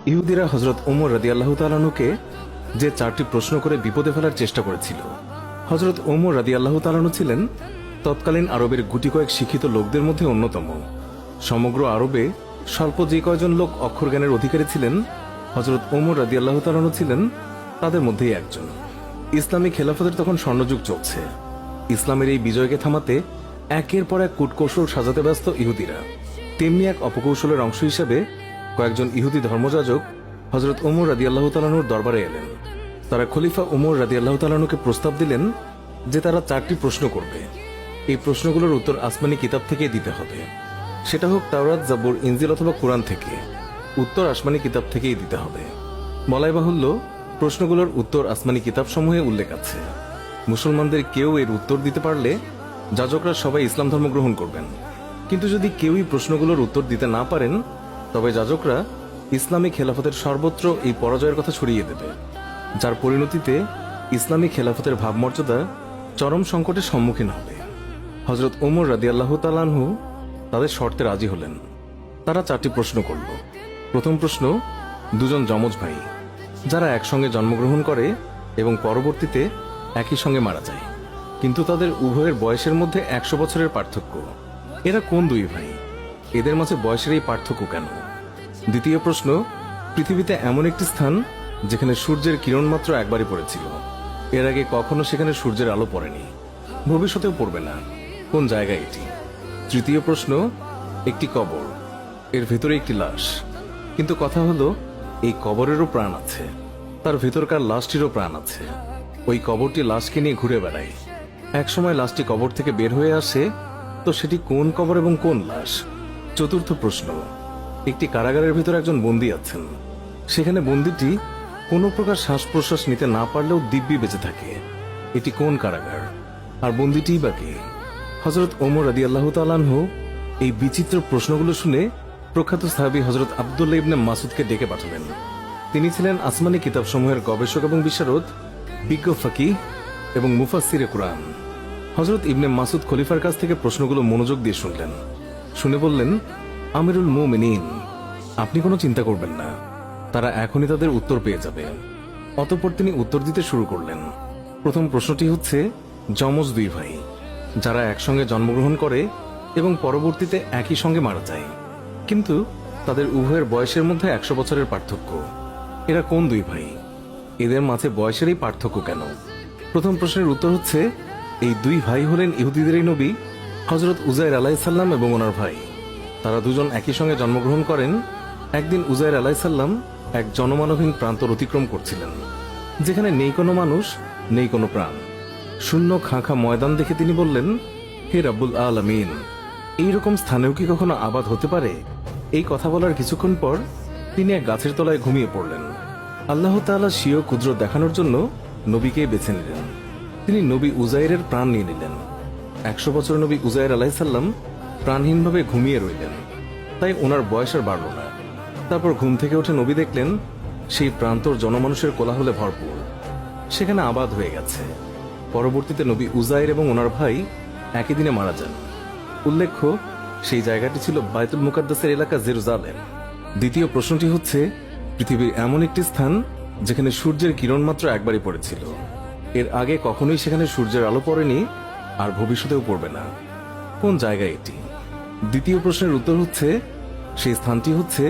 ইহুদিরা হযরত ওমর রাদিয়াল্লাহু তাআলা আনহুকে যে 4টি প্রশ্ন করে বিপদে ফেলার চেষ্টা করেছিল, হযরত ওমর রাদিয়াল্লাহু তাআলা আনহু ছিলেন তৎকালীন আরবের গুটি কয়েক শিক্ষিত লোকদের মধ্যে অন্যতম। সমগ্র আরবে স্বল্প যে কয়জন লোক অক্ষর জ্ঞানের অধিকারী ছিলেন, হযরত ওমর রাদিয়াল্লাহু তাআলা আনহু ছিলেন তাদের মধ্যেই একজন। ইসলামী খেলাফতের তখন স্বর্ণযুগ চলছে। ইসলামের এই বিজয়কে থামাতে একের পর এক কূটকৌশল সাজাতে ব্যস্ত ইহুদিরা। তেমনি এক অপকৌশলের অংশ হিসেবে কয়েকজন ইহুদি ধর্মযাজক হযরত ওমর রাদিয়াল্লাহু তাআলা আনহুর দরবারে এলেন। তারা খলিফা ওমর রাদিয়াল্লাহু তাআলা আনহুকে প্রস্তাব দিলেন যে তারা 4টি প্রশ্ন করবে। এই প্রশ্নগুলোর উত্তর আসমানি কিতাব থেকে দিতে হবে, সেটা হোক তাওরাত, জাবুর, ইনজিল অথবা কোরআন থেকে। উত্তর আসমানি কিতাব থেকেই দিতে হবে। বলাই বাহুল্য, প্রশ্নগুলোর উত্তর আসমানি কিতাবসমূহে উল্লেখ আছে। মুসলমানদের কেউ এর উত্তর দিতে পারলে যাজকরা সবাই ইসলাম ধর্ম গ্রহণ করবেন, কিন্তু যদি কেউই প্রশ্নগুলোর উত্তর দিতে না পারেন তবে যাজকরা ইসলামী খেলাফতের সর্বত্র এই পরাজয়ের কথা ছড়িয়ে দেবে, যার পরিণতিতে ইসলামী খেলাফতের ভাবমর্যাদা চরম সংকটের সম্মুখীন হবে। হযরত ওমর রাদিয়াল্লাহু তাআলা আনহু তাদের শর্তে রাজি হলেন। তারা 4টি প্রশ্ন করল। প্রথম প্রশ্ন, দুজন যমজ ভাই যারা একসঙ্গে জন্মগ্রহণ করে এবং পরবর্তীতে একই সঙ্গে মারা যায়, কিন্তু তাদের উভয়ের বয়সের মধ্যে 100 বছরের পার্থক্য। এরা কোন দুই ভাই? এদের মাঝে বয়সের এই পার্থক্য কেন? দ্বিতীয় প্রশ্ন, পৃথিবীতে এমন একটি স্থান যেখানে সূর্যের কিরণ মাত্র একবারই পড়েছিল। এর আগে কখনো সেখানে সূর্যের আলো পড়েনি, ভবিষ্যতেও পড়বে না। কোন জায়গায় এটি? তৃতীয় প্রশ্ন, একটি কবর, এর ভেতরে একটি লাশ, কিন্তু কথা হলো এই কবরেরও প্রাণ আছে, তার ভেতরকার লাশটিরও প্রাণ আছে। ওই কবরটি লাশকে নিয়ে ঘুরে বেড়ায়। একসময় লাশটি কবর থেকে বের হয়ে আসে, তো সেটি কোন কবর এবং কোন লাশ? চতুর্থ প্রশ্ন, একটি কারাগারের ভিতরে একজন বন্দী আছেন। সেখানে বন্দীটি কোনো প্রকার শ্বাস প্রশ্বাস নিতে না পারলেও দিব্যি বেঁচে থাকে। এটি কোন কারাগার? আর বন্দীটিই বা কে? হযরত ওমর রাদিয়াল্লাহু তাআলা আনহু এই বিচিত্র প্রশ্নগুলো শুনে প্রখ্যাত সাহাবী হযরত আব্দুল্লাহ ইবনে মাসউদকে ডেকে পাঠালেন। তিনি ছিলেন আসমানি কিতাবসমূহের গবেষক এবং বিশারদ, বিজ্ঞ ফাকিহ এবং মুফাসসিরে কুরআন। হযরত ইবনে মাসউদ খলিফার কাছ থেকে প্রশ্নগুলো মনোযোগ দিয়ে শুনলেন। শুনে বললেন, আমিরুল মুমিনিন, আপনি কোনো চিন্তা করবেন না, তারা এখনই তাদের উত্তর পেয়ে যাবে। অতঃপর তিনি উত্তর দিতে শুরু করলেন। প্রথম প্রশ্নটি হচ্ছে, যমজ দুই ভাই যারা একসঙ্গে জন্মগ্রহণ করে এবং পরবর্তীতে একই সঙ্গে মারা যায়, কিন্তু তাদের উভয়ের বয়সের মধ্যে 100 বছরের পার্থক্য। এরা কোন দুই ভাই? এদের মাঝে বয়সের এই পার্থক্য কেন? প্রথম প্রশ্নের উত্তর হচ্ছে, এই দুই ভাই হলেন ইহুদিদেরই নবী হযরত উজাইর আলাইহিস সালাম এবং ওনার ভাই। তারা দুজন একই সঙ্গে জন্মগ্রহণ করেন। একদিন উজাইর আলাইহিস সালাম এক জনমানবহীন প্রান্তর অতিক্রম করছিলেন, যেখানে নেই কোনো মানুষ, নেই কোনো প্রাণ। শূন্য খাঁখা ময়দান দেখে তিনি বললেন, হে রাব্বুল আলামিন, এইরকম স্থানেও কি কখনো আবাদ হতে পারে? এই কথা বলার কিছুক্ষণ পর তিনি এক গাছের তলায় ঘুমিয়ে পড়লেন। আল্লাহ তাআলা স্বীয় কুদরত দেখানোর জন্য নবীকে বেছে নিলেন। তিনি নবী উজাইরের প্রাণ নিয়ে নিলেন। 100 বছর নবী উজাইর আলাইহিস সালাম প্রাণহীনভাবে ঘুমিয়ে রইলেন, তাই ওনার বয়স আর বাড়ল না। তারপর ঘুম থেকে উঠে নবী দেখলেন সেই প্রান্তর জনমানুষের কোলাহলে ভরপুর, সেখানে আবাদ হয়ে গেছে। পরবর্তীতে নবী উজাইর এবং ওনার ভাই একই দিনে মারা যান। উল্লেখ্য, সেই জায়গাটি ছিল বাইতুল মুকাদ্দাসের এলাকা জেরুজালেম। দ্বিতীয় প্রশ্নটি হচ্ছে, পৃথিবীর এমন একটি স্থান যেখানে সূর্যের কিরণ মাত্র একবারই পড়েছিল। এর আগে কখনোই সেখানে সূর্যের আলো পড়েনি, আর ভবিষ্যতেও পড়বে না। কোন জায়গায় এটি? দ্বিতীয় প্রশ্নের উত্তর হচ্ছে, সেই স্থানটি হচ্ছে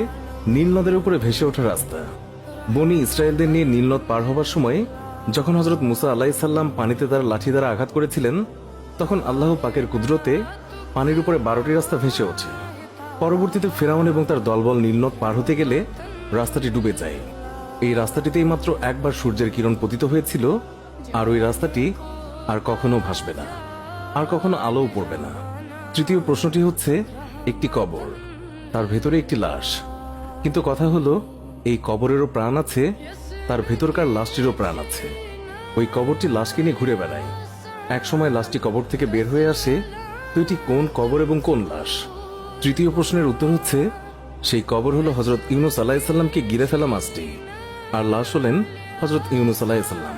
নীল নদের উপরে ভেসে ওঠা রাস্তা। বনি ইসরায়েলদের নিয়ে নীল নদ পার হবার সময় যখন হযরত মুসা আলাইহিস সালাম পানিতে তার লাঠি দ্বারা আঘাত করেছিলেন, তখন আল্লাহ পাকের কুদরতে পানির উপরে 12টি রাস্তা ভেসে ওঠে। পরবর্তীতে ফেরাউন এবং তার দলবল নীলনদ পার হতে গেলে রাস্তাটি ডুবে যায়। এই রাস্তাটিতেই মাত্র একবার সূর্যের কিরণ পতিত হয়েছিল, আর ওই রাস্তাটি আর কখনো ভাসবে না, আর কখনো আলোও পড়বে না। তৃতীয় প্রশ্নটি হচ্ছে, একটি কবর, তার ভেতরে একটি লাশ, কিন্তু কথা হলো এই কবরেরও প্রাণ আছে, তার ভেতরকার লাশটিরও প্রাণ আছে। ওই কবরটি লাশকে নিয়ে ঘুরে বেড়ায়। একসময় লাশটি কবর থেকে বের হয়ে আসে, তো এটি কোন কবর এবং কোন লাশ? তৃতীয় প্রশ্নের উত্তর হচ্ছে, সেই কবর হলো হযরত ইউনুস আলাইহিস সালামকে গিলে ফেলা মাছটি, আর লাশ হলেন হযরত ইউনুস আলাইহিস সালাম।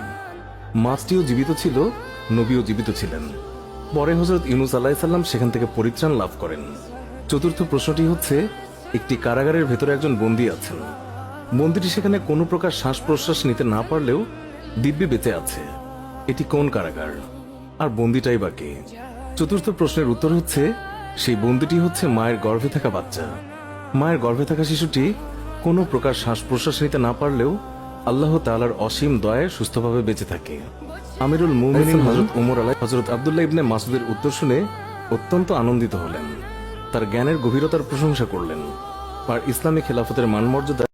মাছটিও জীবিত ছিল, নবীও জীবিত ছিলেন। পরে হযরত ইউনুস আলাইহিস সালাম সেখান থেকে পরিত্রাণ লাভ করেন। চতুর্থ প্রশ্নটি হচ্ছে, একটি কারাগারের ভেতরে একজন বন্দী আছেন। বন্দিটি সেখানে কোনো প্রকার শ্বাস প্রশ্বাস নিতে না পারলেও দিব্যি বেঁচে আছে। এটি কোন কারাগার, আর বন্দিটাই বা কে? চতুর্থ প্রশ্নের উত্তর হচ্ছে, সেই বন্দিটি হচ্ছে মায়ের গর্ভে থাকা বাচ্চা। মায়ের গর্ভে থাকা শিশুটি কোনো প্রকার শ্বাস প্রশ্বাস নিতে না পারলেও আল্লাহ তাআলার অসীম দয়ায় সুস্থভাবে বেঁচে থাকে। আমিরুল মুমিনিন হযরত ওমর হযরত আব্দুল্লাহ ইবনে মাসউদের উত্তর শুনে অত্যন্ত আনন্দিত হলেন। তার জ্ঞানের গভীরতার প্রশংসা করলেন আর ইসলামী খেলাফতের মানমর্যাদা